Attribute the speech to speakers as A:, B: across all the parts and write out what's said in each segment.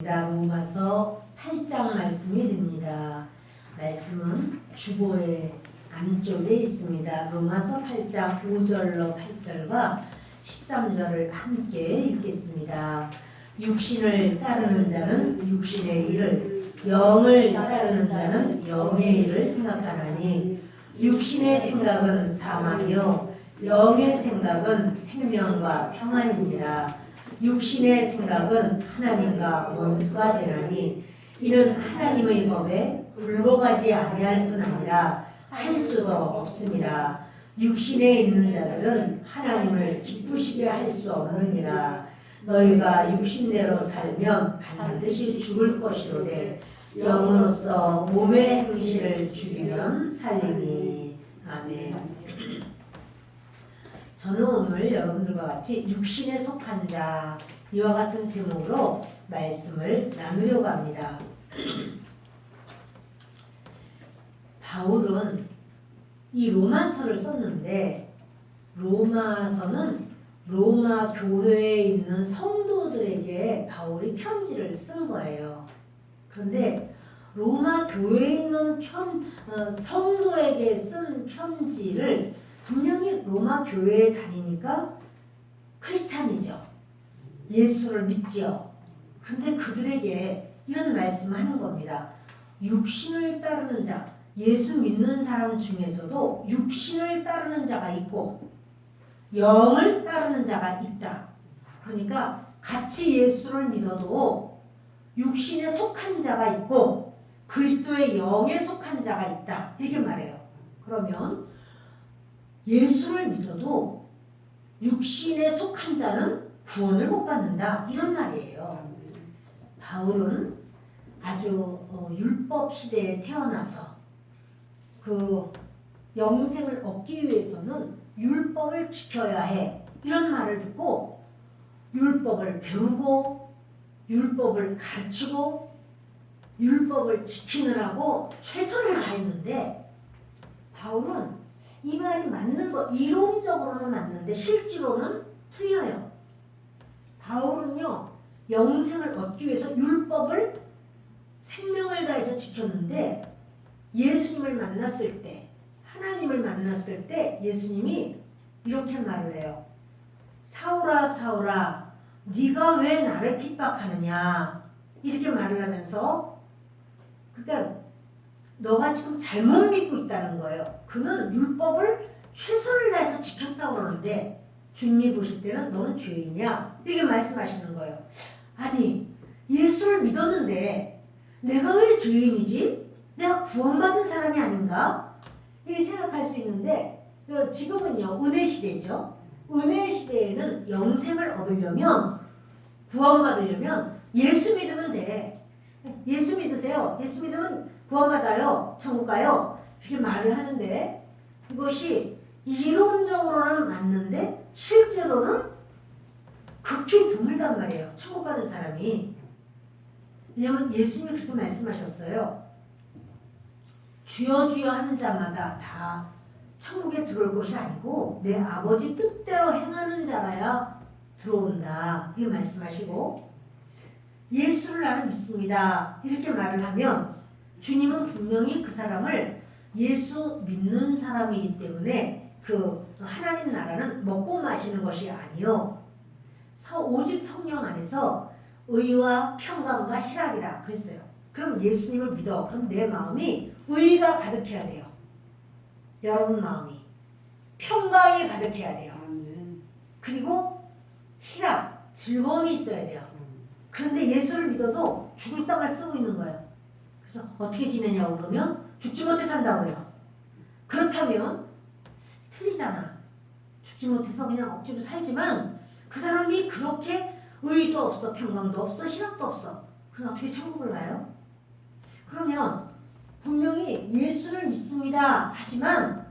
A: 로마서 8장 말씀이 됩니다. 말씀은 주보의 안쪽에 있습니다. 로마서 8장 5절로 8절과 13절을 함께 읽겠습니다. 육신을 따르는 자는 육신의 일을, 영을 따르는 자는 영의 일을 생각하나니 육신의 생각은 사망이요 영의 생각은 생명과 평안이니라. 육신의 생각은 하나님과 원수가 되나니 이는 하나님의 법에 굴복하지 아니할 뿐 아니라 할 수도 없음이라. 육신에 있는 자들은 하나님을 기쁘시게 할 수 없느니라. 너희가 육신대로 살면 반드시 죽을 것이로되 영으로서 몸의 행실을 죽이면 살리니. 아멘. 저는 오늘 여러분들과 같이 육신에 속한 자, 이와 같은 제목으로 말씀을 나누려고 합니다. 바울은 이 로마서를 썼는데, 로마서는 로마 교회에 있는 성도들에게 바울이 편지를 쓴 거예요. 그런데 로마 교회에 있는 성도에게 쓴 편지를 분명히 로마 교회에 다니니까 크리스찬이죠. 예수를 믿지요. 그런데 그들에게 이런 말씀을 하는 겁니다. 육신을 따르는 자, 예수 믿는 사람 중에서도 육신을 따르는 자가 있고 영을 따르는 자가 있다. 그러니까 같이 예수를 믿어도 육신에 속한 자가 있고 그리스도의 영에 속한 자가 있다. 이렇게 말해요. 그러면 예수를 믿어도 육신에 속한 자는 구원을 못 받는다. 이런 말이에요. 바울은 아주 율법 시대에 태어나서 그 영생을 얻기 위해서는 율법을 지켜야 해. 이런 말을 듣고 율법을 배우고 율법을 가르치고 율법을 지키느라고 최선을 다했는데 바울은 이 말이 맞는 거, 이론적으로는 맞는데 실제로는 틀려요. 바울은요, 영생을 얻기 위해서 율법을 생명을 다해서 지켰는데 예수님을 만났을 때, 하나님을 만났을 때 예수님이 이렇게 말을 해요. 사울아 사울아 네가 왜 나를 핍박하느냐, 이렇게 말을 하면서, 그러니까 너가 지금 잘못 믿고 있다는 거예요. 그는 율법을 최선을 다해서 지켰다고 그러는데 주님이 보실 때는 너는 죄인이야, 이렇게 말씀하시는 거예요. 아니, 예수를 믿었는데 내가 왜 죄인이지? 내가 구원받은 사람이 아닌가? 이렇게 생각할 수 있는데 지금은요, 은혜 시대죠. 은혜 시대에는 영생을 얻으려면, 구원받으려면 예수 믿으면 돼. 예수 믿으세요. 예수 믿으면 구원받아요. 천국 가요. 이렇게 말을 하는데 이것이 이론적으로는 맞는데 실제로는 극히 드물단 말이에요. 천국 가는 사람이. 왜냐하면 예수님이 그렇게 말씀하셨어요. 주여 주여 하는 자마다 다 천국에 들어올 것이 아니고 내 아버지 뜻대로 행하는 자라야 들어온다. 이렇게 말씀하시고, 예수를 나는 믿습니다. 이렇게 말을 하면 주님은 분명히 그 사람을 예수 믿는 사람이기 때문에 그 하나님 나라는 먹고 마시는 것이 아니요 오직 성령 안에서 의와 평강과 희락이라 그랬어요. 그럼 예수님을 믿어. 그럼 내 마음이 의가 가득해야 돼요. 여러분 마음이 평강이 가득해야 돼요. 그리고 희락, 즐거움이 있어야 돼요. 그런데 예수를 믿어도 죽을 상을 쓰고 있는 거예요. 그래서 어떻게 지내냐고 그러면 죽지 못해 산다고 그래요. 그렇다면 틀리잖아. 죽지 못해서 그냥 억지로 살지만 그 사람이 그렇게 의의도 없어, 평강도 없어, 희락도 없어. 그럼 어떻게 천국을 가요? 그러면 분명히 예수를 믿습니다 하지만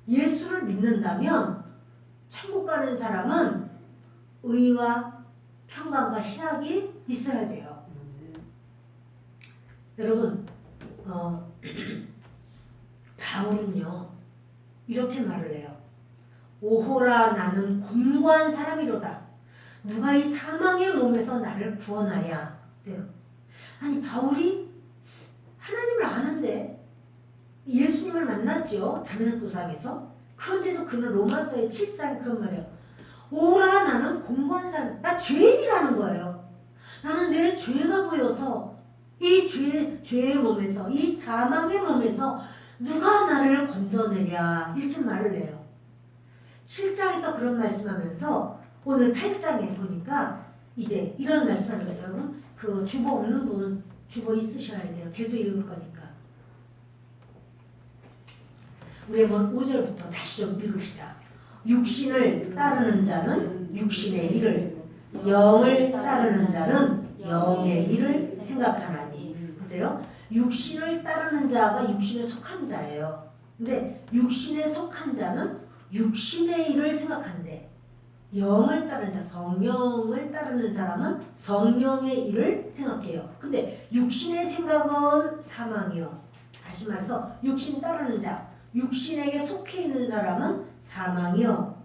A: 예수를 믿는다면 천국 가는 사람은 의와 평강과 희락이 있어야 돼요. 여러분, 바울은요 이렇게 말을 해요. 오호라 나는 곤고한 사람이로다. 누가 이 사망의 몸에서 나를 구원하랴. 그래요. 아니 바울이 하나님을 아는데 예수님을 만났죠. 다메섹 도상에서. 그런데도 그는 로마서의 7장에 그런 말이에요. 오라 나는 공고한 사람, 나 죄인이라는 거예요. 나는 내 죄가 보여서 이 죄의 몸에서, 이 사망의 몸에서 누가 나를 건져내랴 이렇게 말을 해요. 7장에서 그런 말씀하면서 오늘 8장에 보니까 이제 이런 말씀하는 거예요. 여러분 그 주보 없는 분 주보 있으셔야 돼요. 계속 읽을 거니까. 우리 한번 5절부터 다시 좀 읽읍시다. 육신을 따르는 자는 육신의 일을, 영을 따르는 자는 영의 일을 생각하나니. 보세요. 육신을 따르는 자가 육신에 속한 자예요. 근데 육신에 속한 자는 육신의 일을 생각한대. 영을 따르는 자, 성령을 따르는 사람은 성령의 일을 생각해요. 근데 육신의 생각은 사망이요. 다시 말해서 육신 따르는 자, 육신에게 속해 있는 사람은 사망이요.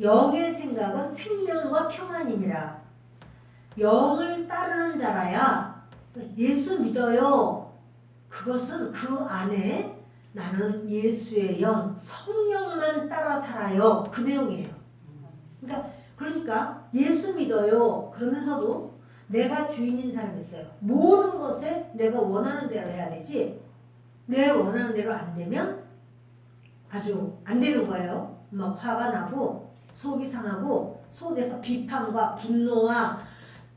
A: 영의 생각은 생명과 평안이니라. 영을 따르는 자라야 예수 믿어요. 그것은 그 안에 나는 예수의 영, 성령만 따라 살아요. 그 내용이에요. 그러니까 예수 믿어요. 그러면서도 내가 주인인 사람이 있어요. 모든 것에 내가 원하는 대로 해야 되지. 내 원하는 대로 안 되면 아주 안 되는 거예요. 막 화가 나고 속이 상하고 속에서 비판과 분노와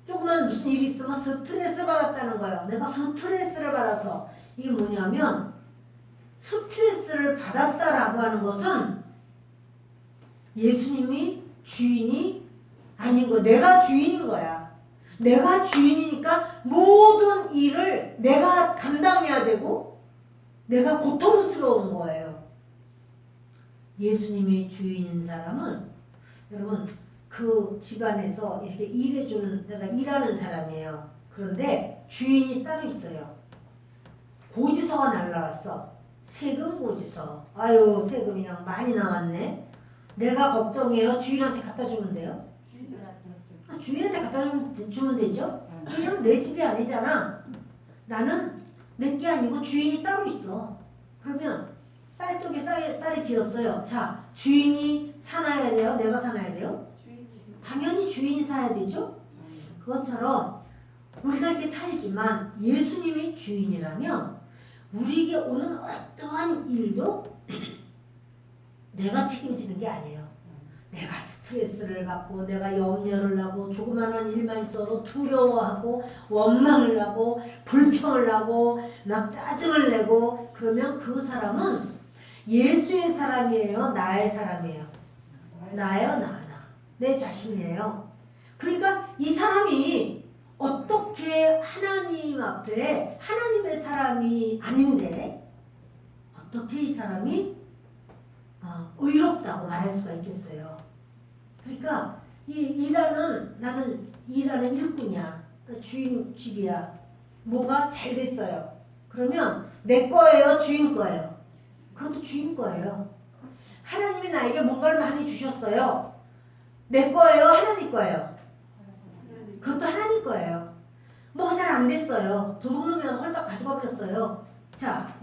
A: 조그만 무슨 일이 있으면 스트레스 받았다는 거예요. 내가 스트레스를 받아서 이게 뭐냐면 스트레스를 받았다라고 하는 것은 예수님이 주인이 아닌 거, 내가 주인인 거야. 내가 주인이니까 모든 일을 내가 감당해야 되고 내가 고통스러운 거예요. 예수님이 주인인 사람은 여러분 그 집안에서 이렇게 일해주는 내가 일하는 사람이에요. 그런데 주인이 따로 있어요. 고지서가 날라왔어. 세금 고지서. 아유 세금이 그냥 많이 나왔네. 내가 걱정해요. 주인한테 갖다 주면 돼요. 주인한테 갖다 주면 되죠. 왜냐면 내 집이 아니잖아. 나는 내 게 아니고 주인이 따로 있어. 그러면 쌀떡에 쌀이 비었어요. 자, 주인이 사놔야 돼요? 내가 사놔야 돼요? 당연히 주인이 사야 되죠. 그것처럼 우리가 이렇게 살지만 예수님이 주인이라면 우리에게 오는 어떠한 일도 내가 책임지는 게 아니에요. 내가 스트레스를 받고 내가 염려를 하고 조그마한 일만 있어도 두려워하고 원망을 하고 불평을 하고 막 짜증을 내고 그러면 그 사람은 예수의 사람이에요? 나의 사람이에요? 나예요? 나. 내 자신이에요. 그러니까 이 사람이 어떻게 하나님 앞에 하나님의 사람이 아닌데 어떻게 이 사람이 의롭다고 말할 수가 있겠어요. 그러니까 나는 일하는 일꾼이야. 주인 집이야. 뭐가 잘 됐어요. 그러면 내 거예요? 주인 거예요? 그것도 주인 거예요. 하나님이 나에게 뭔가를 많이 주셨어요. 내 거예요? 하나님 거예요? 그것도 하나님 거예요. 뭐가 잘 안 됐어요. 도둑놈이어서 홀딱 가져가 버렸어요. 자,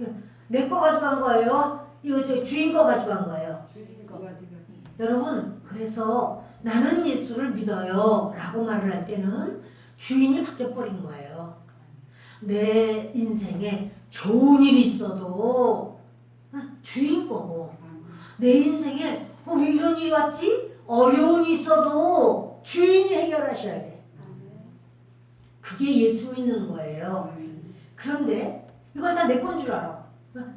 A: 내 거 가져간 거예요? 이거 저 주인 거 가져간 거예요. 여러분, 그래서 나는 예수를 믿어요 라고 말을 할 때는 주인이 바뀌어버린 거예요. 내 인생에 좋은 일이 있어도 주인 거고 내 인생에 왜 이런 일이 왔지? 어려운 일이 있어도 주인이 해결하셔야 돼. 그게 예수 믿는 거예요. 그런데 이걸 다 내 건 줄 알아.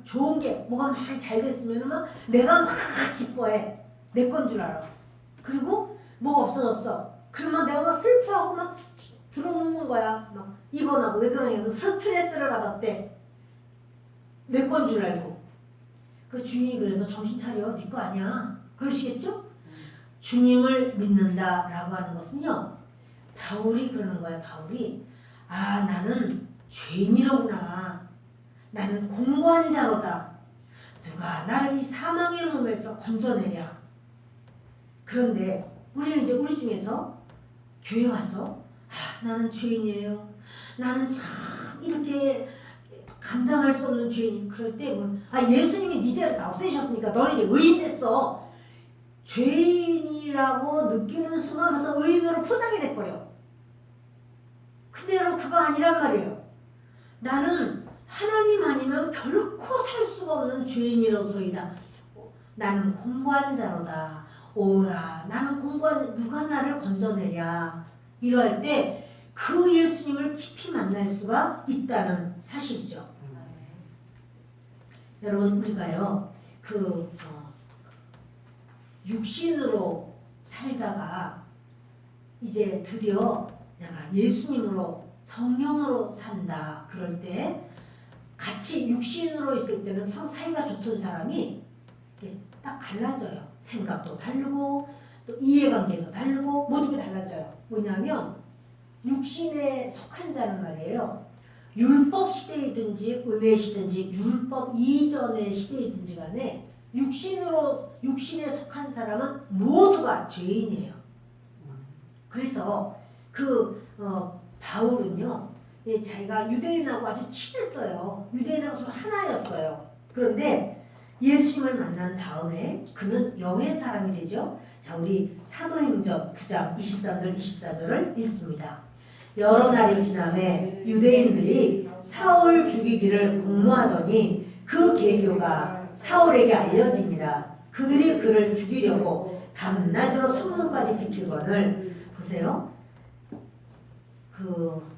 A: 좋은 게 뭐가 많이 잘 됐으면 막 내가 막 기뻐해. 내 건 줄 알아. 그리고 뭐가 없어졌어. 그러면 내가 막 슬퍼하고 막 들어눕는 거야. 막 입원하고. 왜 그러냐면 스트레스를 받았대. 내 건 줄 알고. 그 주인이 그래. 너 정신 차려. 네 거 아니야. 그러시겠죠? 주님을 믿는다라고 하는 것은요. 바울이 그러는 거야. 바울이 나는 죄인이로구나. 나는 공고한 자로다. 누가 나를 이 사망의 몸에서 건져내랴. 그런데 우리는 이제 우리 중에서 교회 와서 나는 죄인이에요. 나는 참 이렇게 감당할 수 없는 죄인. 그럴 때 예수님이 네 죄를 다 없애셨으니까 너는 이제 의인 됐어. 죄인이라고 느끼는 순간부터 의인으로 포장이 돼버려. 근데 여러분 그거 아니란 말이에요. 나는 하나님 아니면 결코 살 수가 없는 죄인이로소이다. 나는 공고한 자로다. 오라 나는 공고한 누가 나를 건져내랴. 이럴 때 그 예수님을 깊이 만날 수가 있다는 사실이죠. 여러분 우리가요 육신으로 살다가 이제 드디어 내가 예수님으로 성령으로 산다. 그럴 때 같이 육신으로 있을 때는 서로 사이가 좋던 사람이 딱 갈라져요. 생각도 다르고 또 이해관계도 다르고 모든 게 달라져요. 뭐냐면 육신에 속한 자는 말이에요. 율법 시대이든지 은혜 시대든지 율법 이전의 시대이든지 간에 육신에 속한 사람은 모두가 죄인이에요. 그래서 바울은요, 자기가 유대인하고 아주 친했어요. 유대인하고 좀 하나였어요. 그런데 예수님을 만난 다음에 그는 영의 사람이 되죠. 자, 우리 사도행전 9장 23절 24절을 읽습니다. 여러 날이 지나매 유대인들이 사울 죽이기를 공모하더니 그 계교가 사울에게 알려지니라. 그들이 그를 죽이려고 밤낮으로 성문까지 지키거늘. 보세요.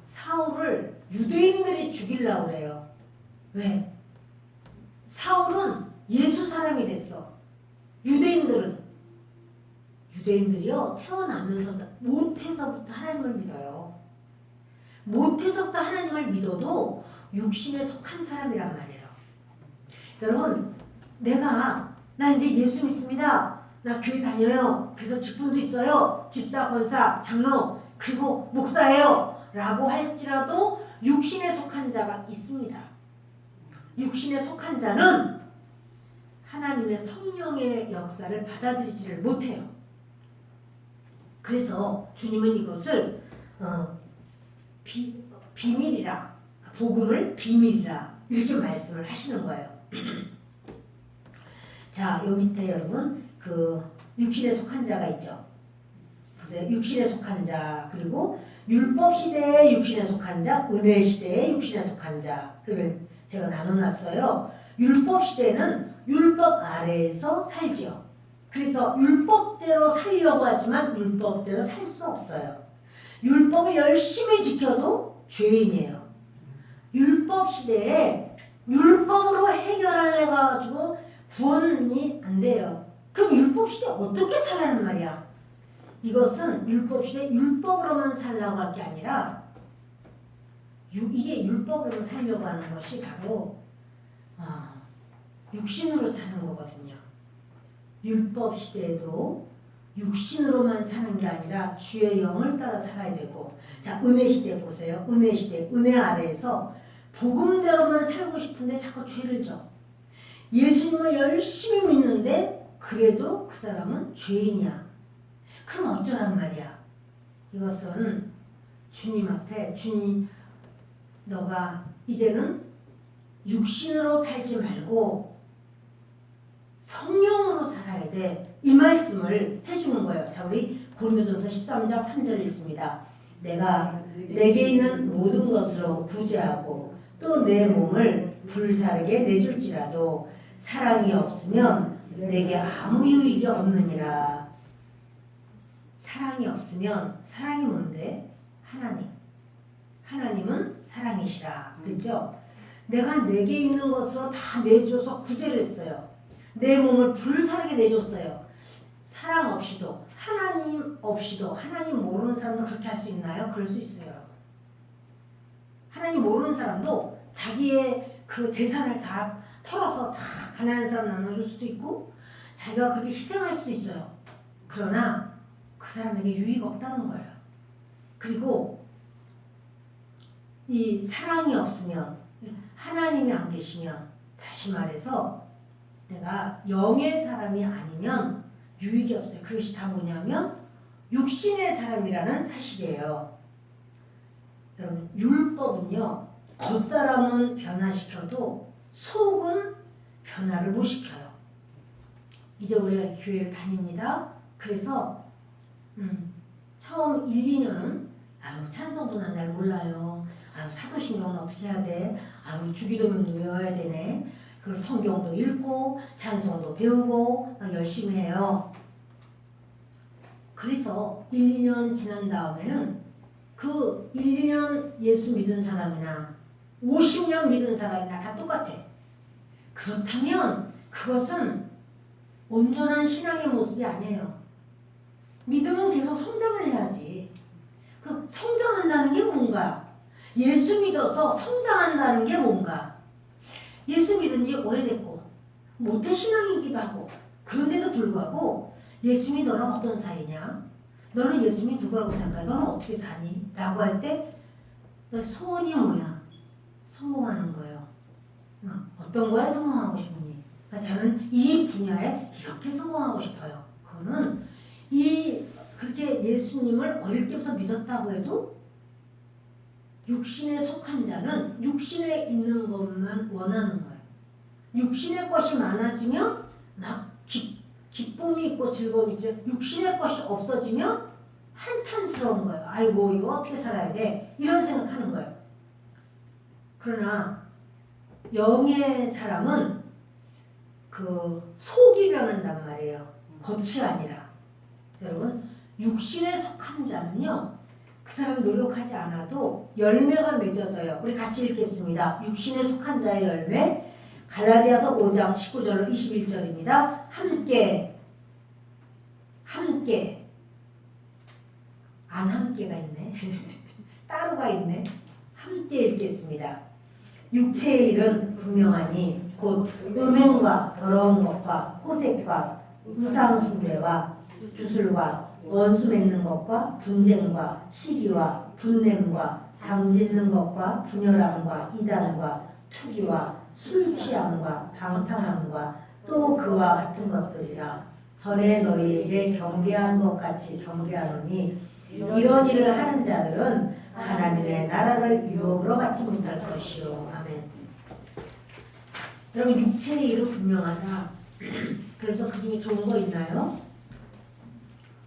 A: 사울을 유대인들이 죽이려고 그래요. 왜? 사울은 예수 사람이 됐어. 유대인들이요 태어나면서 못해서부터 하나님을 믿어요. 못해서부터 하나님을 믿어도 육신에 속한 사람이란 말이에요. 여러분, 나 이제 예수 믿습니다. 나 교회 다녀요. 그래서 직분도 있어요. 집사, 권사, 장로, 그리고 목사예요. 라고 할지라도 육신에 속한 자가 있습니다. 육신에 속한 자는 하나님의 성령의 역사를 받아들이지를 못해요. 그래서 주님은 이것을 비밀이라, 복음을 비밀이라 이렇게 말씀을 하시는 거예요. 자, 요 밑에 여러분 육신에 속한 자가 있죠. 보세요. 육신에 속한 자, 그리고 율법 시대에 육신에 속한 자, 은혜 시대에 육신에 속한 자를 제가 나눠놨어요. 율법 시대는 율법 아래에서 살지요. 그래서 율법대로 살려고 하지만 율법대로 살 수 없어요. 율법을 열심히 지켜도 죄인이에요. 율법 시대에 율법으로 해결하려고 가지고 구원이 안 돼요. 그럼 율법 시대에 어떻게 살라는 말이야? 이것은 율법 시대에 율법으로만 살려고 할 게 아니라 이게 율법으로 살려고 하는 것이 바로 육신으로 사는 거거든요. 율법 시대에도 육신으로만 사는 게 아니라 주의 영을 따라 살아야 되고, 자, 은혜 시대 보세요. 은혜 시대, 은혜 아래에서 복음대로만 살고 싶은데 자꾸 죄를 져. 예수님을 열심히 믿는데 그래도 그 사람은 죄인이야. 그럼 어쩌란 말이야? 이것은 주님 앞에 주님, 너가 이제는 육신으로 살지 말고 성령으로 살아야 돼. 이 말씀을 해주는 거예요. 자, 우리 고린도전서 13장 3절 읽습니다. 내가 내게 있는 모든 것으로 구제하고 또 내 몸을 불사르게 내줄지라도 사랑이 없으면 내게 아무 유익이 없느니라. 사랑이 없으면, 사랑이 뭔데? 하나님은 사랑이시라. 그렇죠? 내가 내게 있는 것으로 다 내줘서 구제를 했어요. 내 몸을 불사르게 내줬어요. 사랑 없이도, 하나님 없이도, 하나님 모르는 사람도 그렇게 할 수 있나요? 그럴 수 있어요, 여러분. 하나님 모르는 사람도 자기의 그 재산을 다 털어서 다 가난한 사람 나눠줄 수도 있고, 자기가 그렇게 희생할 수도 있어요. 그러나 그 사람에게 유의가 없다는 거예요. 그리고 이 사랑이 없으면, 하나님이 안 계시면, 다시 말해서 내가 영의 사람이 아니면 유익이 없어요. 그것이 다 뭐냐면 육신의 사람이라는 사실이에요. 여러분 율법은요 겉사람은 변화시켜도 속은 변화를 못 시켜요. 이제 우리가 교회를 다닙니다. 그래서 처음 1, 2년은 아유 찬송도 난 잘 몰라요. 아유 사도신경은 어떻게 해야 돼? 아유 주기도문도 외워야 되네. 그리고 성경도 읽고 찬송도 배우고 열심히 해요. 그래서 1, 2년 지난 다음에는 그 1, 2년 예수 믿은 사람이나 50년 믿은 사람이나 다 똑같아. 그렇다면 그것은 온전한 신앙의 모습이 아니에요. 믿음은 계속 성장을 해야지. 그 성장한다는 게 뭔가? 예수 믿어서 성장한다는 게 뭔가? 예수 믿은 지 오래됐고 모태 신앙이기도 하고 그런데도 불구하고 예수님이 너랑 어떤 사이냐? 너는 예수님이 누구라고 생각해? 너는 어떻게 사니? 라고 할 때 너 소원이 뭐야? 성공하는 거예요. 어떤 거에 성공하고 싶니? 저는 이 분야에 이렇게 성공하고 싶어요. 그거는 그렇게 예수님을 어릴 때부터 믿었다고 해도 육신에 속한 자는 육신에 있는 것만 원하는 거예요. 육신의 것이 많아지면 막 기쁨이 있고 즐거움이 있죠. 육신의 것이 없어지면 한탄스러운 거예요. 아이고 이거 어떻게 살아야 돼? 이런 생각하는 거예요. 그러나 영의 사람은 그 속이 변한단 말이에요. 겉이 아니라. 여러분 육신에 속한 자는요. 그 사람이 노력하지 않아도 열매가 맺어져요. 우리 같이 읽겠습니다. 육신에 속한 자의 열매 갈라디아서 5장 19절로 21절입니다. 함께 안 함께가 있네. 따로가 있네. 함께 읽겠습니다. 육체의 일은 분명하니 곧 음행과 더러운 것과 호색과 우상 숭배와 주술과 원수 맺는 것과 분쟁과 시기와 분냄과 당짓는 것과 분열함과 이단과 투기와 술 취함과 방탕함과 또 그와 같은 것들이라. 전에 너희에게 경계한 것 같이 경계하노니 이런 일을 하는 자들은 하나님의 나라를 유혹으로 받지 못할 것이요. 아멘. 여러분 육체의 일은 분명하다. 그래서 그 중에 좋은 거 있나요?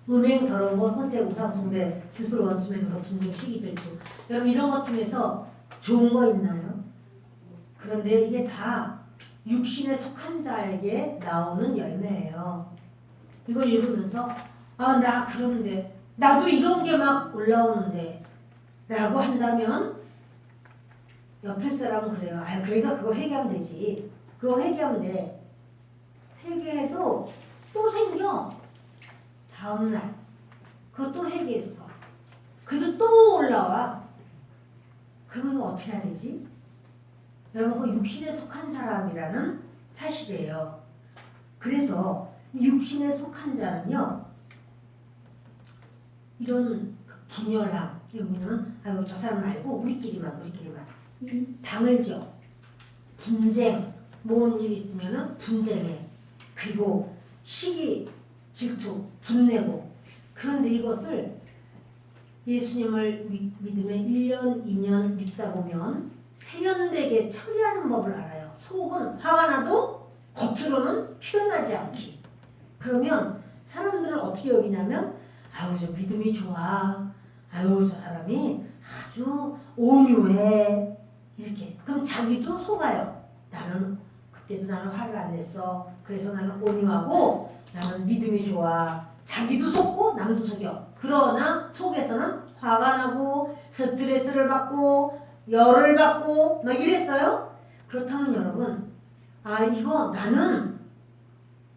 A: 음행, 더러운 것, 호색, 우상 숭배, 주술, 원수 맺는 것, 분쟁, 시기, 질투. 여러분 이런 것 중에서 좋은 거 있나요? 그런데 이게 다 육신에 속한 자에게 나오는 열매예요. 이걸 읽으면서 나 그런데 나도 이런 게 막 올라오는데 라고 한다면 옆에 사람은 그래요. 그러니까 그거 회개하면 되지. 그거 회개하면 돼. 회개해도 또 생겨. 다음날 그것도 회개했어. 그래도 또 올라와. 그러면 어떻게 해야 되지? 여러분 그 육신에 속한 사람이라는 사실이에요. 그래서 육신에 속한 자는요. 이런 분열함, 이게 뭐냐면 저 사람 말고 우리끼리만 이 당을 지어 분쟁, 뭔 일 있으면은 분쟁해. 그리고 시기, 질투, 분내고. 그런데 이것을 예수님을 믿으면 1년, 2년 믿다 보면 세련되게 처리하는 법을 알아요. 속은 화가 나도 겉으로는 표현하지 않기. 그러면 사람들은 어떻게 여기냐면 저 믿음이 좋아. 저 사람이 아주 온유해. 이렇게. 그럼 자기도 속아요. 그때도 나는 화를 안 냈어. 그래서 나는 온유하고 나는 믿음이 좋아. 자기도 속고 남도 속여. 그러나 속에서는 화가 나고 스트레스를 받고 열을 받고 막 이랬어요. 그렇다면 여러분 이거 나는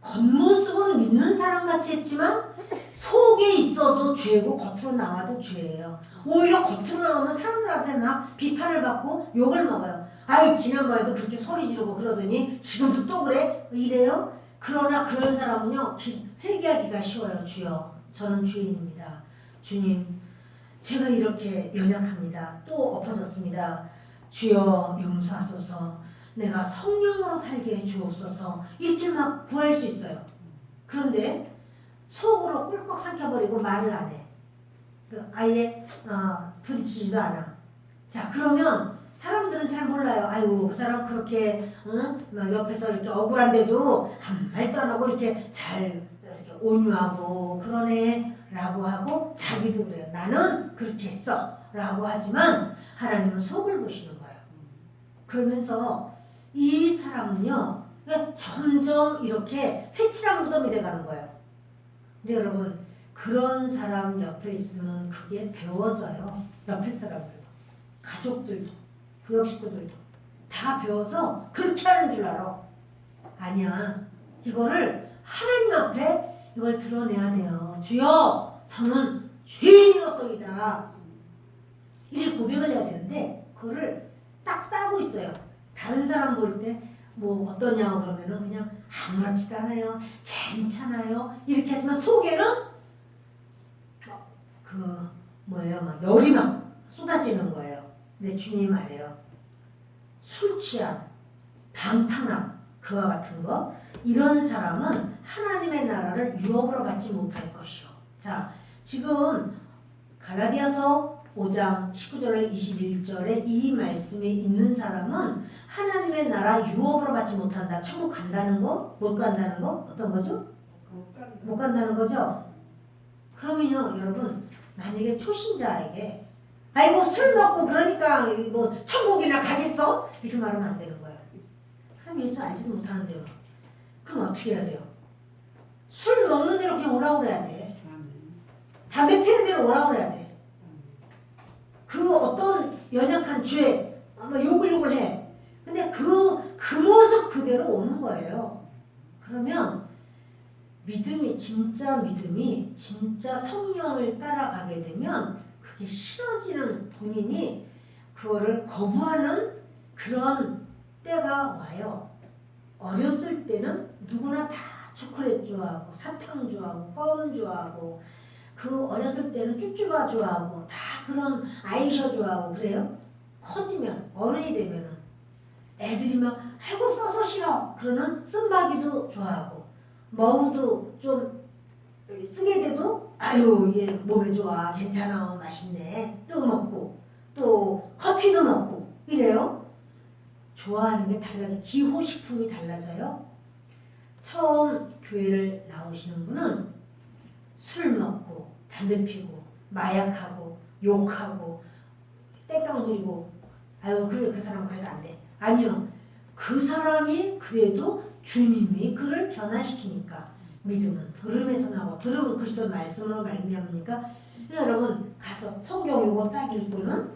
A: 겉모습은 믿는 사람같이 했지만 속에 있어도 죄고 겉으로 나와도 죄예요. 오히려 겉으로 나오면 사람들한테 막 비판을 받고 욕을 먹어요. 지난번에도 그렇게 소리 지르고 그러더니 지금도 또 그래? 이래요. 그러나 그런 사람은요 회개하기가 쉬워요. 주여 저는 죄인입니다. 주님 제가 이렇게 연약합니다. 또 엎어졌습니다. 주여 용서하소서. 내가 성령으로 살게 해주옵소서. 이렇게 막 구할 수 있어요. 그런데 속으로 꿀꺽 삼켜버리고 말을 안 해. 아예 부딪히지도 않아. 자, 그러면 사람들은 잘 몰라요. 아이고, 그 사람 그렇게, 응? 막 옆에서 이렇게 억울한데도 한 말도 안 하고 이렇게 잘 이렇게 온유하고 그러네. 라고 하고 자기도 그래요. 나는 그렇게 했어. 라고 하지만 하나님은 속을 보시는 거예요. 그러면서 이 사람은요, 점점 이렇게 회칠한 무덤이 돼가는 거예요. 근데 여러분, 그런 사람 옆에 있으면 그게 배워져요. 옆에 사람들. 가족들도, 부역 식구들도 다 배워서 그렇게 하는 줄 알아. 아니야. 이거를 하나님 앞에 이걸 드러내야 돼요. 주여, 저는 죄인으로서이다. 이렇게 고백을 해야 되는데 그거를 딱 싸고 있어요. 다른 사람 볼 때 뭐 어떠냐고 그러면은 그냥 아무렇지도 않아요. 괜찮아요. 이렇게 하지만 속에는 그 뭐예요? 막 열이 막 쏟아지는 거예요. 근데 주님 말해요. 술 취한, 방탕한 그와 같은 거 이런 사람은 하나님의 나라를 유업으로 받지 못할 것이요. 자, 지금 갈라디아서 5장 19절 21절에 이 말씀이 있는 사람은 하나님의 나라 유업으로 받지 못한다. 천국 간다는 거? 못 간다는 거? 어떤 거죠? 못 간다는 거죠? 그러면요, 여러분, 만약에 초신자에게 아이고 술 먹고 그러니까 뭐 천국이나 가겠어? 이렇게 말하면 안 되는 거예요. 그 사람 예수 알지도 못하는데요. 그럼 어떻게 해야 돼요? 술 먹는 대로 그냥 오라고 그래야 돼. 담배 피는 대로 오라고 그래야 돼. 그 어떤 연약한 죄, 뭐 욕을 해. 근데 그 모습 그대로 오는 거예요. 그러면 믿음이, 진짜 성령을 따라가게 되면 그게 싫어지는 본인이 그거를 거부하는 그런 때가 와요. 어렸을 때는 누구나 다 초콜릿 좋아하고 사탕 좋아하고 껌 좋아하고 그 어렸을 때는 쭈쭈바 좋아하고 다 그런 아이셔 좋아하고 그래요. 커지면 어른이 되면은 애들이 막 아이고 써서 싫어 그러는 쓴바귀도 좋아하고 머우도 좀 쓰게 돼도 아유 얘 몸에 좋아 괜찮아 맛있네 또 먹고 또 커피도 먹고 이래요. 좋아하는 게 달라져. 기호식품이 달라져요. 처음 교회를 나오시는 분은 술 먹고 담배 피고 마약하고 욕하고 떼깡 부리고 아유 그래 그 사람은 그래서 안 돼. 아니요. 그 사람이 그래도 주님이 그를 변화시키니까 믿음은 들음에서 나고 들음은 그리스도 말씀으로 말미암으니까 여러분 가서 성경 요거 딱 읽고는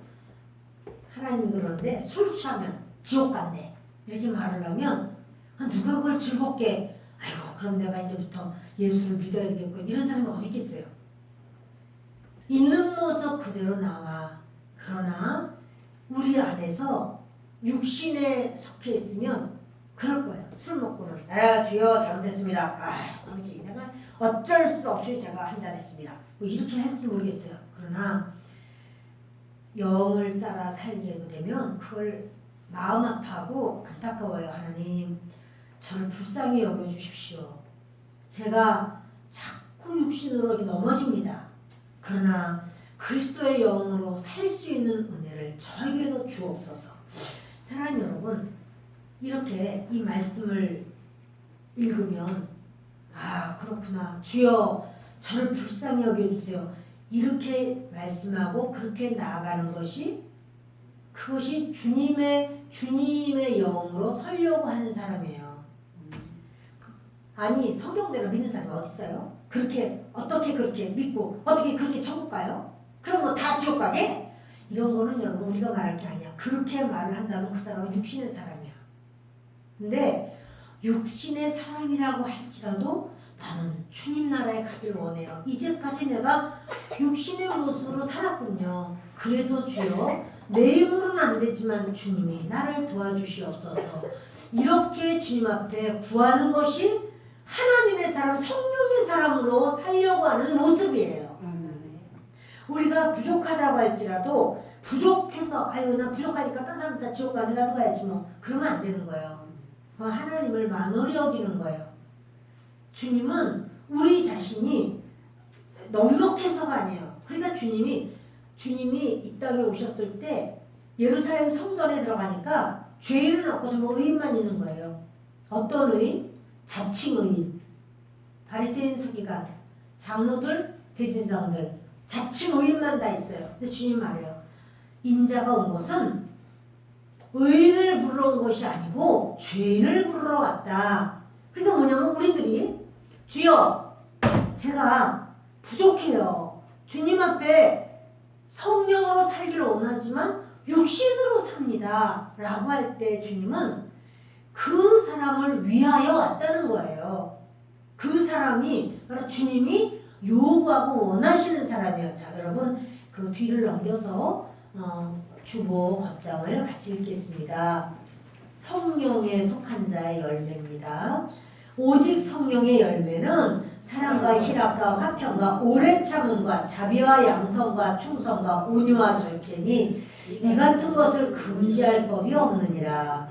A: 하나님이 그러는데 술 취하면 지옥 간대 이렇게 말을 하면 누가 그걸 즐겁게 아이고 그럼 내가 이제부터 예수를 믿어야 되겠고 이런 사람이 어디 있겠어요. 있는 모습 그대로 나와. 그러나 우리 안에서 육신에 속해 있으면 그럴 거예요. 술 먹고는 주여 잘못했습니다. 아버지 내가 어쩔 수 없이 제가 한잔했습니다. 뭐 이렇게 할지 모르겠어요. 그러나 영을 따라 살게 되면 그걸 마음 아파하고 안타까워요. 하나님 저를 불쌍히 여겨주십시오. 제가 자꾸 육신으로 이렇게 넘어집니다. 그러나 그리스도의 영으로 살 수 있는 은혜를 저에게도 주옵소서. 사랑하는 여러분, 이렇게 이 말씀을 읽으면 그렇구나. 주여 저를 불쌍히 여겨주세요. 이렇게 말씀하고 그렇게 나아가는 것이 그것이 주님의 영으로 살려고 하는 사람이에요. 아니 성경대로 믿는 사람이 어디 있어요? 그렇게 어떻게 그렇게 믿고 어떻게 그렇게 천국 가요? 그럼 뭐 다 지옥 가게? 이런 거는 여러분 우리가 말할 게 아니야. 그렇게 말을 한다면 그 사람은 육신의 사람이야. 근데 육신의 사람이라고 할지라도 나는 주님 나라에 가기를 원해요. 이제까지 내가 육신의 모습으로 살았군요. 그래도 주여 내 힘으로는 안 되지만 주님이 나를 도와주시옵소서. 이렇게 주님 앞에 구하는 것이 하나님의 사람, 성령의 사람으로 살려고 하는 모습이에요. 우리가 부족하다고 할지라도 부족해서 아유 나 부족하니까 딴 사람 다 지옥 가네 나도 가야지 뭐 그러면 안 되는 거예요. 하나님을 만홀히 여기는 거예요. 주님은 우리 자신이 넉넉해서가 아니에요. 그러니까 주님이 이 땅에 오셨을 때 예루살렘 성전에 들어가니까 죄인은 없고 정말 의인만 있는 거예요. 어떤 의인? 자칭 의인. 바리새인 서기관, 장로들, 대제사장들, 자칭 의인만 다 있어요. 근데 주님 말해요. 인자가 온 것은 의인을 부르러 온 것이 아니고 죄인을 부르러 왔다. 그러니까 뭐냐면 우리들이 주여 제가 부족해요. 주님 앞에 성령으로 살기를 원하지만 육신으로 삽니다. 라고 할 때 주님은 그 사람을 위하여 왔다는 거예요. 그 사람이 바로 주님이 요구하고 원하시는 사람이에요. 자, 여러분 그 뒤를 넘겨서 주보 겉장을 같이 읽겠습니다. 성령에 속한 자의 열매입니다. 오직 성령의 열매는 사랑과 희락과 화평과 오래 참음과 자비와 양성과 충성과 온유와 절제니 이 같은 것을 금지할 법이 없느니라.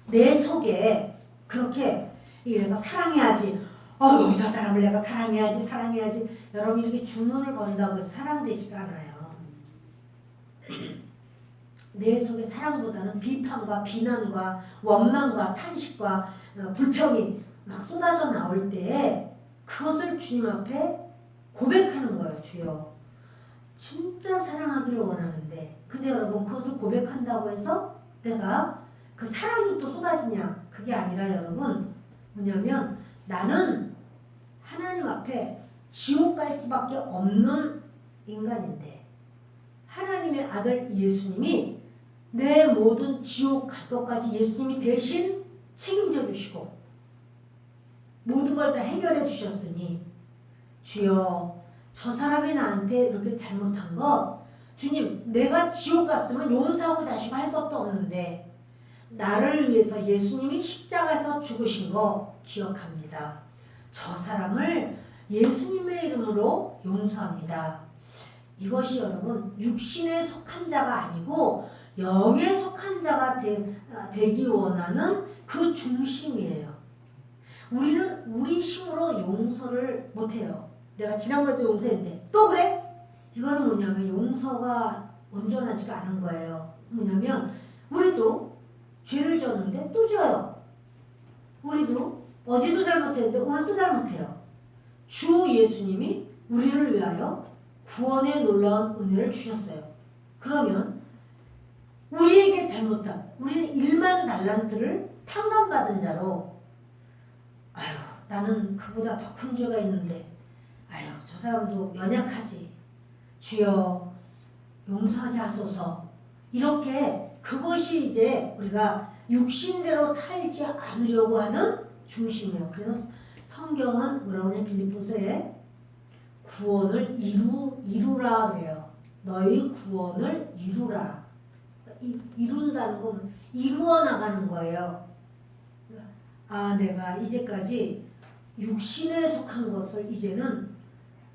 A: 내 속에 그렇게 내가 사랑해야지. 저 사람을 내가 사랑해야지. 여러분 이렇게 주문을 건다고 해서 사랑되지가 않아요. 내 속에 사랑보다는 비판과 비난과 원망과 탄식과 불평이 막 쏟아져 나올 때에 그것을 주님 앞에 고백하는 거예요. 주여 진짜 사랑하기를 원하는데 근데 여러분 그것을 고백한다고 해서 내가 그 사랑이 또 쏟아지냐? 그게 아니라 여러분 뭐냐면 나는 하나님 앞에 지옥 갈 수밖에 없는 인간인데 하나님의 아들 예수님이 내 모든 지옥 갈 것까지 예수님이 대신 책임져 주시고 모든 걸 다 해결해 주셨으니 주여 저 사람이 나한테 이렇게 잘못한 것 주님 내가 지옥 갔으면 용서하고 자시고 할 것도 없는데 나를 위해서 예수님이 십자가에서 죽으신 거 기억합니다. 저 사람을 예수님의 이름으로 용서합니다. 이것이 여러분 육신에 속한 자가 아니고 영에 속한 자가 되기 원하는 그 중심이에요. 우리는 우리 힘으로 용서를 못해요. 내가 지난번에도 용서했는데 또 그래? 이거는 뭐냐면 용서가 온전하지가 않은 거예요. 뭐냐면 우리도 죄를 졌는데 또 져요. 우리도 어제도 잘못했는데 오늘 또 잘못해요. 주 예수님이 우리를 위하여 구원의 놀라운 은혜를 주셨어요. 그러면 우리에게 잘못한 우리는 1만 달란트를 탕감받은 자로 나는 그보다 더 큰 죄가 있는데 저 사람도 연약하지. 주여 용서하게 하소서. 이렇게 그것이 이제 우리가 육신대로 살지 않으려고 하는 중심이에요. 그래서 성경은 뭐라고 하냐 빌립보서에 구원을 이루라 그래요. 너희 구원을 이루라. 이룬다는 건 이루어 나가는 거예요. 내가 이제까지 육신에 속한 것을 이제는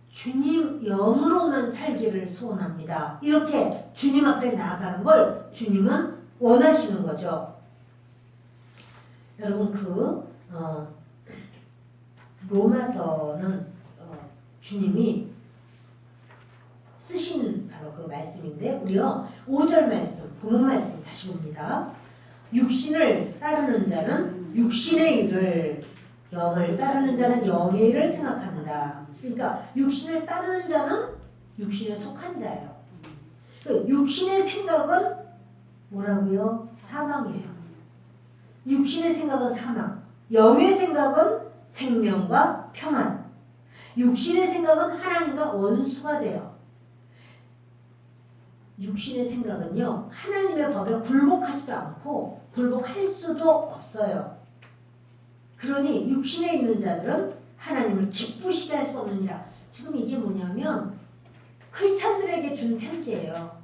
A: 주님 영으로만 살기를 소원합니다. 이렇게 주님 앞에 나아가는 걸 주님은 원하시는 거죠. 여러분 로마서는 주님이 쓰신 바로 그 말씀인데 우리요 5절 말씀 본문 말씀 다시 봅니다. 육신을 따르는 자는 육신의 일을 영을 따르는 자는 영의 일을 생각한다. 그러니까 육신을 따르는 자는 육신에 속한 자예요. 육신의 생각은 뭐라고요? 사망이에요. 육신의 생각은 사망. 영의 생각은 생명과 평안. 육신의 생각은 하나님과 원수가 돼요. 육신의 생각은요 하나님의 법에 굴복하지도 않고 굴복할 수도 없어요. 그러니 육신에 있는 자들은 하나님을 기쁘시게 할 수 없느니라. 지금 이게 뭐냐면 크리스찬들에게 준 편지예요.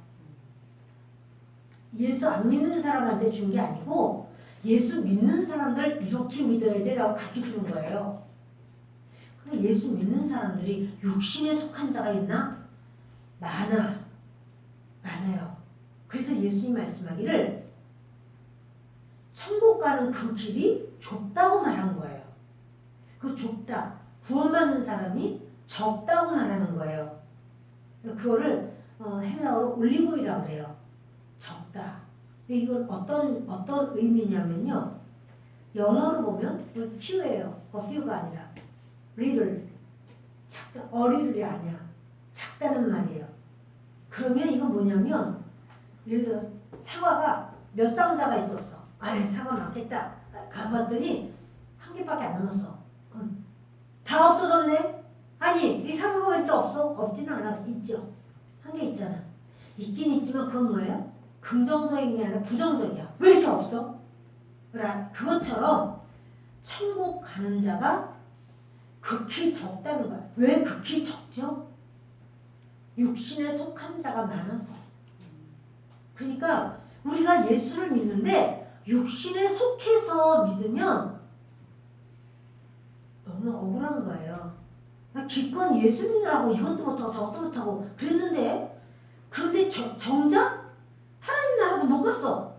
A: 예수 안 믿는 사람한테 준 게 아니고 예수 믿는 사람들 이렇게 믿어야 돼 라고 가르쳐주는 거예요. 근데 예수 믿는 사람들이 육신에 속한 자가 있나? 많아요. 그래서 예수님 말씀하기를 천국 가는 그 길이 좁다고 말한 거예요. 그 좁다. 구원받는 사람이 적다고 말하는 거예요. 그거를 헬라어로 올리고이라고 해요. 적다. 이건 어떤 의미냐면요. 영어로 보면 few예요. few가 아니라 little. 작다. 어리들이 아니야. 작다는 말이에요. 그러면 이건 뭐냐면 예를 들어 사과가 몇 상자가 있었어. 아예 사과 많겠다. 가봤더니 한 개밖에 안 남았어. 그럼 다 없어졌네? 아니 이 사과가 왜 이렇게 없어? 없지는 않아. 있죠. 한 개 있잖아. 있긴 있지만 그건 뭐예요? 긍정적인 게 아니라 부정적이야. 왜 이렇게 없어? 그것처럼 천국 가는 자가 극히 적다는 거야. 왜 극히 적죠? 육신에 속한 자가 많아서. 그러니까 우리가 예수를 믿는데 육신에 속해서 믿으면 너무 억울한 거예요. 기껏 예수 믿으라고 이것도 못하고 저것도 못하고 그랬는데 그런데 정작 하나님 나라도 못 갔어.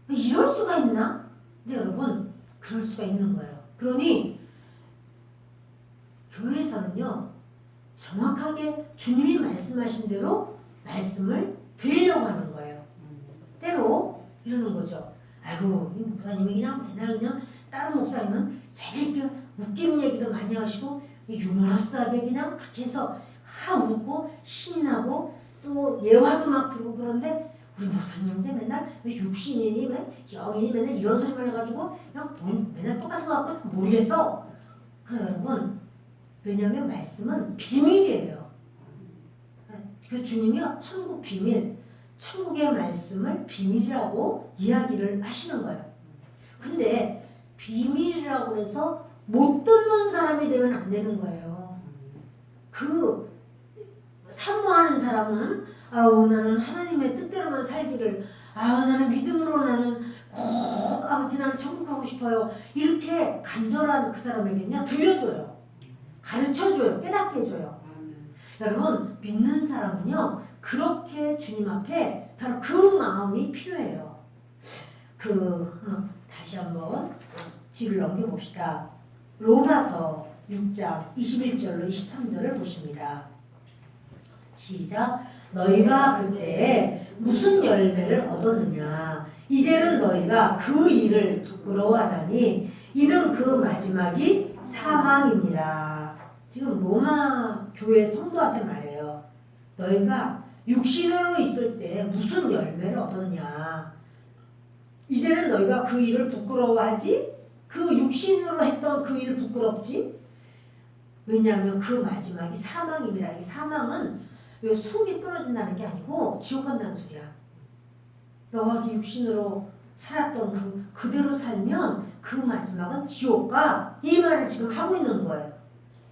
A: 이럴 수가 있나? 근데 여러분 그럴 수가 있는 거예요. 그러니 교회에서는요 정확하게 주님이 말씀하신 대로 말씀을 드리려고 하는 거예요. 때로 이러는 거죠. 아이고 이 목사님이 그냥 맨날 그냥 다른 목사님은 재밌게 웃기는 얘기도 많이 하시고 유머러스하게 그냥 그렇게 해서 웃고 신이 나고 또 예화도 막 들고 그런데 우리 목사님인데 맨날 왜 육신이니 왜 영이니 맨날 이런 소리만 해가지고 그냥 맨날 똑같은 거 갖고 모르겠어. 여러분 왜냐하면 말씀은 비밀이에요. 그 주님이요 천국 비밀, 천국의 말씀을 비밀이라고 이야기를 하시는 거예요. 근데 비밀이라고 해서 못 듣는 사람이 되면 안 되는 거예요. 그 사모하는 사람은 나는 하나님의 뜻대로만 살기를 나는 믿음으로 나는 꼭 아버지 난 천국 가고 싶어요. 이렇게 간절한 그 사람에게는요 들려줘요. 가르쳐줘요. 깨닫게 해줘요. 여러분 믿는 사람은요 그렇게 주님 앞에 바로 그 마음이 필요해요. 다시 한번 뒤를 넘겨봅시다. 로마서 6장 21절로 23절을 보십니다. 시작. 너희가 그때 무슨 열매를 얻었느냐? 이제는 너희가 그 일을 부끄러워하나니 이는 그 마지막이 사망이니라. 지금 로마 교회 성도한테 말해요. 너희가 육신으로 있을 때 무슨 열매를 얻었냐? 이제는 너희가 그 일을 부끄러워하지? 그 육신으로 했던 그 일 부끄럽지? 왜냐하면 그 마지막이 사망입니다. 이 사망은 숨이 끊어진다는 게 아니고 지옥 간다는 소리야. 너가 육신으로 살았던 그대로 살면 그 마지막은 지옥가. 이 말을 지금 하고 있는 거예요.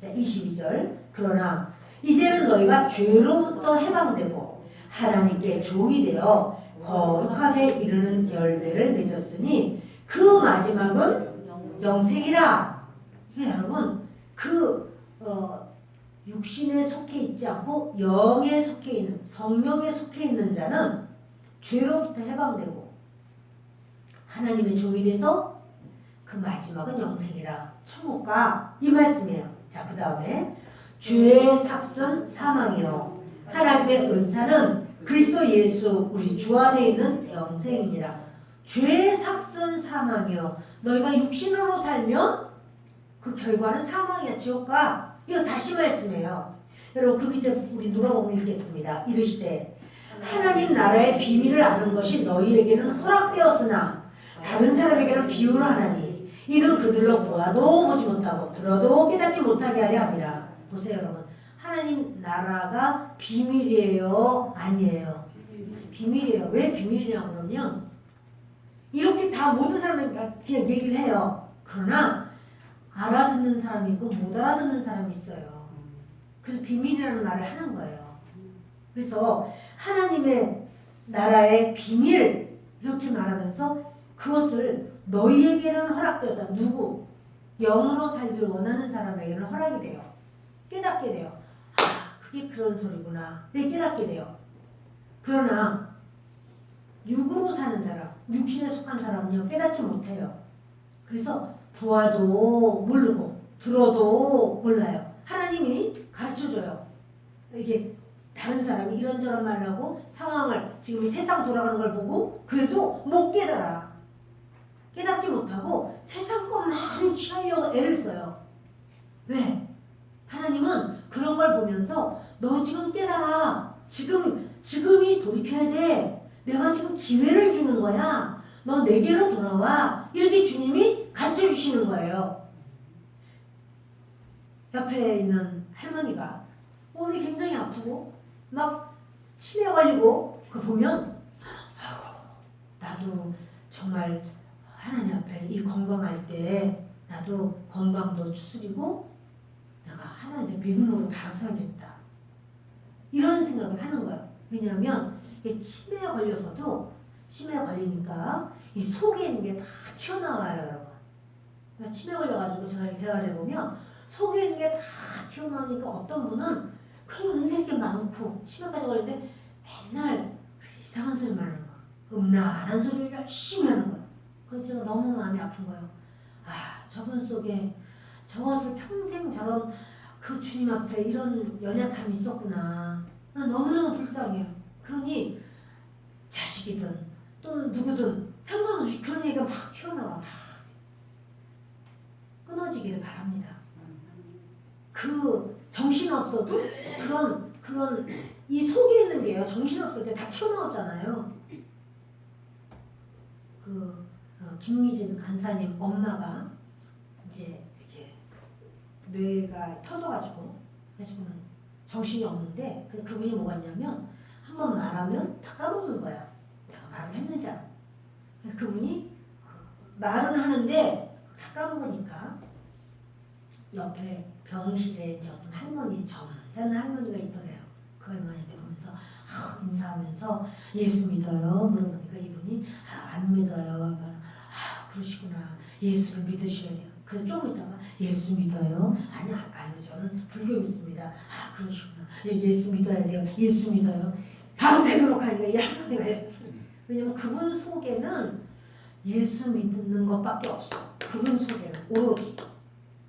A: 자, 22절. 그러나 이제는 너희가 죄로부터 해방되고 하나님께 종이 되어 거룩함에 이르는 열매를 맺었으니 그 마지막은 영생이라. 여러분 육신에 속해 있지 않고 영에 속해 있는 성령에 속해 있는 자는 죄로부터 해방되고 하나님의 종이 돼서 그 마지막은 영생이라. 천국가 이 말씀이에요. 자, 그 다음에 죄의 삭은 사망이요 하나님의 은사는 그리스도 예수 우리 주 안에 있는 영생이니라. 죄의 삭은 사망이요. 너희가 육신으로 살면 그 결과는 사망이야. 지옥가. 이거 다시 말씀해요. 여러분 그 밑에 우리 누가복음 읽겠습니다. 이르시되 하나님 나라의 비밀을 아는 것이 너희에게는 허락되었으나 다른 사람에게는 비유를 하나니 이는 그들로 보아도 보지 못하고 들어도 깨닫지 못하게 하려 함이라. 보세요 여러분. 하나님 나라가 비밀이에요? 아니에요? 비밀이에요. 왜 비밀이냐고 그러면 이렇게 다 모든 사람에게 그냥 얘기를 해요. 그러나 알아듣는 사람이 있고 못 알아듣는 사람이 있어요. 그래서 비밀이라는 말을 하는 거예요. 그래서 하나님의 나라의 비밀 이렇게 말하면서 그것을 너희에게는 허락돼서 누구? 영으로 살기를 원하는 사람에게는 허락이 돼요. 깨닫게 돼요. 그게 그런 소리구나. 이렇게 깨닫게 돼요. 그러나 육으로 사는 사람, 육신에 속한 사람은요 깨닫지 못해요. 그래서 보아도 모르고 들어도 몰라요. 하나님이 가르쳐줘요. 이게 다른 사람이 이런저런 말하고 상황을 지금 세상 돌아가는 걸 보고 그래도 못 깨달아. 깨닫지 못하고 세상 것만 취하려고 애를 써요. 왜? 하나님은 그런 걸 보면서 너 지금 깨달아. 지금이 돌이켜야 돼. 내가 지금 기회를 주는 거야. 너 내게로 돌아와. 이렇게 주님이 가르쳐 주시는 거예요. 옆에 있는 할머니가 몸이 굉장히 아프고 막 치매 걸리고 그거 보면 나도 정말 하나님 앞에 이 건강할 때 나도 건강도 추스리고 내가 하나님의 믿음으로 바로 서야겠다. 이런 생각을 하는 거예요. 왜냐하면 치매에 걸려서도 치매 걸리니까 이 속에 있는 게 다 튀어나와요, 여러분. 그러니까 치매 걸려가지고 제가 대화를 해보면 속에 있는 게 다 튀어나오니까 어떤 분은 그런 연세 이렇게 많고 치매까지 걸리는데 맨날 이상한 소리만 하는 거야. 음란한 소리를 열심히 하는 거야. 그래서 제가 너무 마음이 아픈 거예요. 아, 저분 속에 저것을 평생 저런 그 주님 앞에 이런 연약함이 있었구나. 난 너무너무 불쌍해요. 그러니 자식이든 또 누구든 상관없이 그런 얘기가 막 튀어나와. 막 끊어지기를 바랍니다. 그 정신없어도 그런 이 속에 있는 게요. 정신없을 때 다 튀어나오잖아요. 김미진 간사님 엄마가 이제 이렇게 뇌가 터져가지고 그래서는 정신이 없는데 그분이 뭐가 있냐면 한번 말하면 다 까먹는 거야. 내가 말을 했는지 알아. 그분이 말은 하는데 다 까먹으니까 옆에 병실에 이제 어떤 할머니 점잖은 할머니가 있더래요. 그 할머니한테 보면서 인사하면서 예수 믿어요 물어보니까 이분이 안 믿어요. 그러시구나. 예수를 믿으셔야 돼요. 그래서 조금 있다가 예수 믿어요? 아니요 저는 불교 믿습니다. 그러시구나. 예수 믿어야 돼요. 예수 믿어요. 밤새도록 하니까 이 할머니가 예수. 왜냐면 그분 속에는 예수 믿는 것밖에 없어. 그분 속에는 오로지.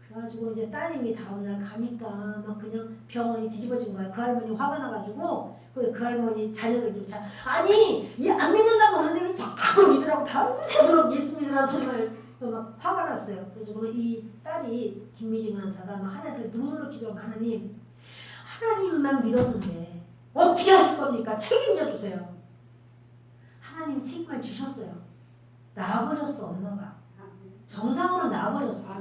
A: 그래가지고 이제 따님이 다음날 가니까 막 그냥 병원이 뒤집어진 거야. 그 할머니 화가 나가지고 그 할머니 자녀들조차 아니 안 믿는다고 하는데 왜 자꾸 믿으라고 밤새도록 예수 믿으라는 소리를 막 화가 났어요. 그래서 이 딸이 김미진 간사가 막 하나님 앞에 눈물로 기도하고 하나님만 믿었는데 어떻게 하실 겁니까? 책임져 주세요. 하나님 책임을 지셨어요. 나와버렸어 엄마가. 정상으로 나와버렸어.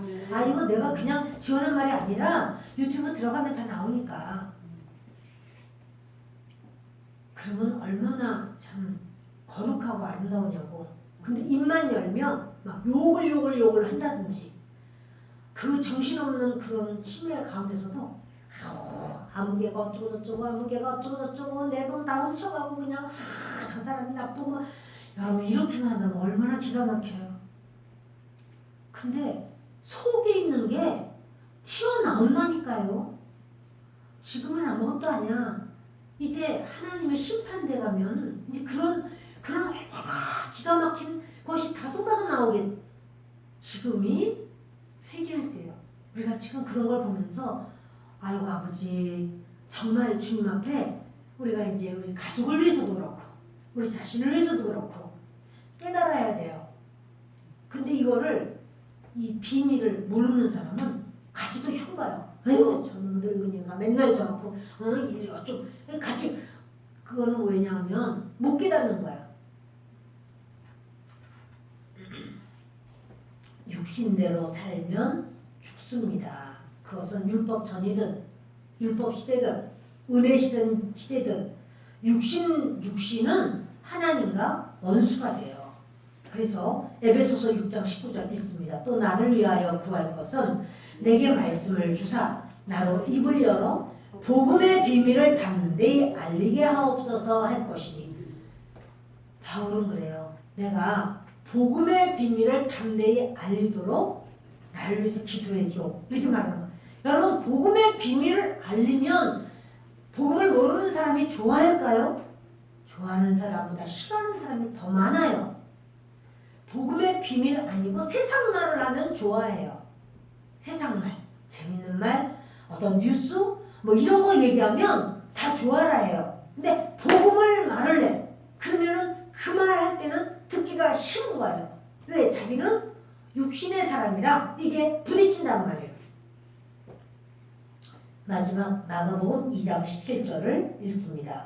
A: 이거 내가 그냥 지어낸 말이 아니라 유튜브 들어가면 다 나오니까. 그러면 얼마나 참 거룩하고 아름다우냐고. 근데 입만 열면 막 욕을 한다든지 그 정신없는 그런 치매 가운데서도 아무개가 어쩌고 저쩌고 아무개가 어쩌고 저쩌고 내 돈 다 훔쳐가고 그냥 저 사람이 나쁘고 막 여러분 이렇게만 한다면 얼마나 기가 막혀요. 근데 속에 있는 게 튀어나온다니까요. 지금은 아무것도 아니야. 이제 하나님의 심판대 가면 이제 그런 기가 막힌 것이 다 쏟아져 나오게. 지금이 회개할 때요. 우리가 지금 그런 걸 보면서 아이고 아버지 정말 주님 앞에 우리가 이제 우리 가족을 위해서도 그렇고 우리 자신을 위해서도 그렇고 깨달아야 돼요. 근데 이거를 이 비밀을 모르는 사람은 같이 또 흉봐요. 아이고 저는 늙은이가 맨날 저렇고 이리 어쩌고 같이 그거는 왜냐하면 못 깨닫는 거야. 육신대로 살면 죽습니다. 그것은 율법 전이든 율법 시대든 은혜 시대든 육신은 하나님과 원수가 돼요. 그래서 에베소서 6장 19절 있습니다. 또 나를 위하여 구할 것은 내게 말씀을 주사 나로 입을 열어 복음의 비밀을 담대히 알리게 하옵소서 할 것이니. 바울은 그래요. 내가 복음의 비밀을 담대히 알리도록 나를 위해서 기도해줘. 이렇게 말하는 거예요. 여러분 복음의 비밀을 알리면 복음을 모르는 사람이 좋아할까요? 좋아하는 사람보다 싫어하는 사람이 더 많아요. 복음의 비밀 아니고 세상 말을 하면 좋아해요. 세상 말, 재밌는 말, 어떤 뉴스 뭐 이런 거 얘기하면 다 좋아라 해요. 근데 복음을 말을래. 그러면은 그 말 할 때는 듣기가 싫은 거예요. 왜? 자기는 육신의 사람이라 이게 부딪힌단 말이에요. 마지막 마가복음 2장 17절을 읽습니다.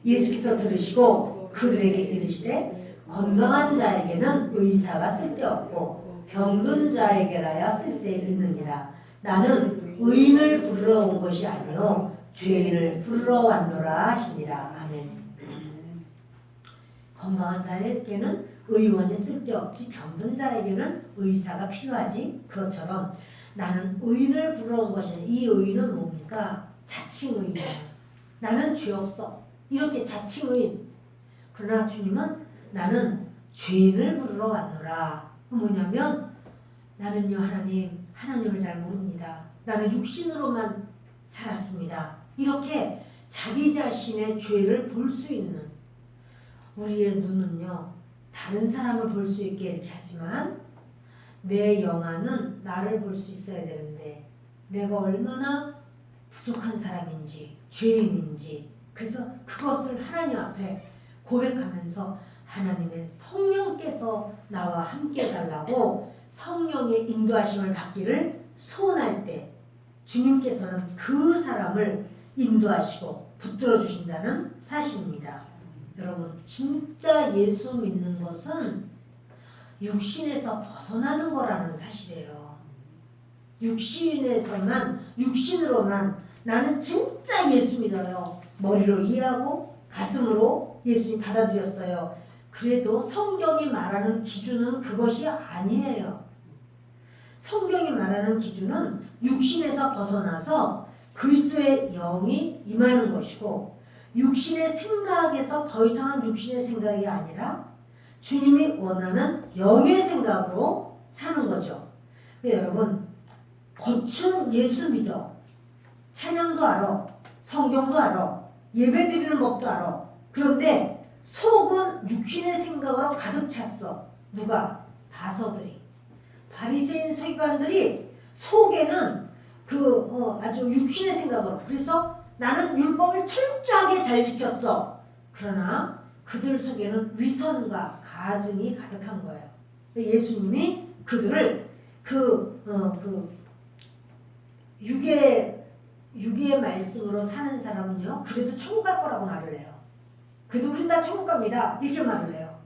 A: 예수께서 들으시고 그들에게 이르시되 건강한 자에게는 의사가 쓸데없고 병든 자에게라야 쓸데있느니라. 나는 의인을 부르러 온 것이 아니요 죄인을 부르러 왔노라 하시니라. 아멘. 건강한 자에게는 의원이 쓸데없지 병든 자에게는 의사가 필요하지. 그것처럼 나는 의인을 부르러 온 것이 아니라 이 의인은 뭡니까? 자칭의인이야. 나는 죄 없어. 이렇게 자칭의인. 그러나 주님은 나는 죄인을 부르러 왔노라. 뭐냐면 나는요 하나님을 잘 모릅니다. 나는 육신으로만 살았습니다. 이렇게 자기 자신의 죄를 볼 수 있는 우리의 눈은요 다른 사람을 볼 수 있게 이렇게 하지만 내 영안은 나를 볼 수 있어야 되는데 내가 얼마나 부족한 사람인지 죄인인지 그래서 그것을 하나님 앞에 고백하면서 하나님의 성령께서 나와 함께 해달라고 성령의 인도하심을 받기를 소원할 때 주님께서는 그 사람을 인도하시고 붙들어 주신다는 사실입니다. 여러분 진짜 예수 믿는 것은 육신에서 벗어나는 거라는 사실이에요. 육신으로만 나는 진짜 예수 믿어요. 머리로 이해하고 가슴으로 예수님 받아들였어요. 그래도 성경이 말하는 기준은 그것이 아니에요. 성경이 말하는 기준은 육신에서 벗어나서 그리스도의 영이 임하는 것이고 육신의 생각에서 더 이상은 육신의 생각이 아니라 주님이 원하는 영의 생각으로 사는 거죠. 여러분 겉은 예수 믿어. 찬양도 알아. 성경도 알아. 예배드리는 법도 알아. 그런데 속은 육신의 생각으로 가득 찼어. 누가? 바서들이. 바리새인 서기관들이 속에는 아주 육신의 생각으로. 그래서 나는 율법을 철저하게 잘 지켰어. 그러나 그들 속에는 위선과 가증이 가득한 거예요. 예수님이 그들을 육의 말씀으로 사는 사람은요, 그래도 천국 갈 거라고 말을 해요. 그래도 우린 다 천국 갑니다. 이렇게 말을 해요.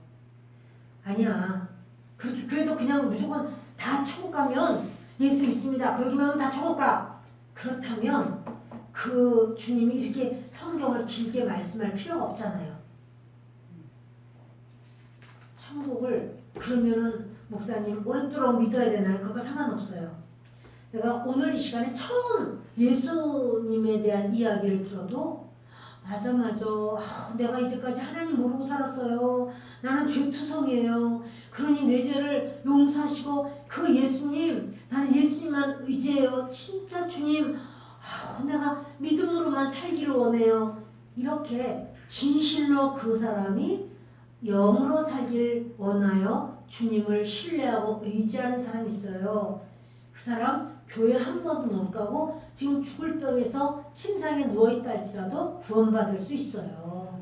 A: 아니야. 그래도 그냥 무조건 다 천국 가면 예수 믿습니다. 그러기만 하면 다 천국 가. 그렇다면 그 주님이 이렇게 성경을 길게 말씀할 필요가 없잖아요. 천국을 그러면은 목사님 오랫도록 믿어야 되나요? 그거 상관없어요. 내가 오늘 이 시간에 처음 예수님에 대한 이야기를 들어도 맞아. 내가 이제까지 하나님 모르고 살았어요. 나는 죄투성이에요. 그러니 내 죄를 용서하시고 그 예수님, 나는 예수님만 의지해요. 진짜 주님, 내가 믿음으로만 살기를 원해요. 이렇게 진실로 그 사람이 영으로 살길 원하여 주님을 신뢰하고 의지하는 사람이 있어요. 그 사람 교회 한 번도 못 가고 지금 죽을 병에서 침상에 누워있다 할지라도 구원받을 수 있어요.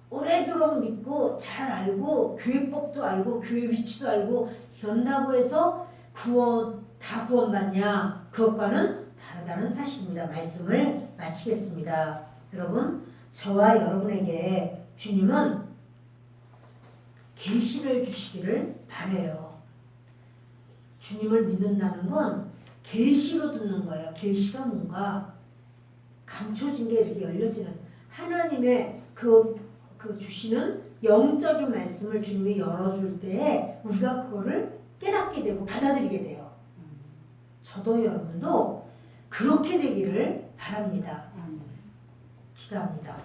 A: 오래도록 믿고 잘 알고 교회법도 알고 교회 위치도 알고 이런다고 해서 다 구원받냐? 그것과는 다르다는 사실입니다. 말씀을 마치겠습니다. 여러분, 저와 여러분에게 주님은 계시를 주시기를 바라요. 주님을 믿는다는 건 계시로 듣는 거예요. 계시가 뭔가 감춰진 게 이렇게 열려지는 하나님의 그 주시는 영적인 말씀을 주님이 열어줄 때 우리가 그거를 깨닫게 되고 받아들이게 돼요. 저도 여러분도 그렇게 되기를 바랍니다. 기도합니다.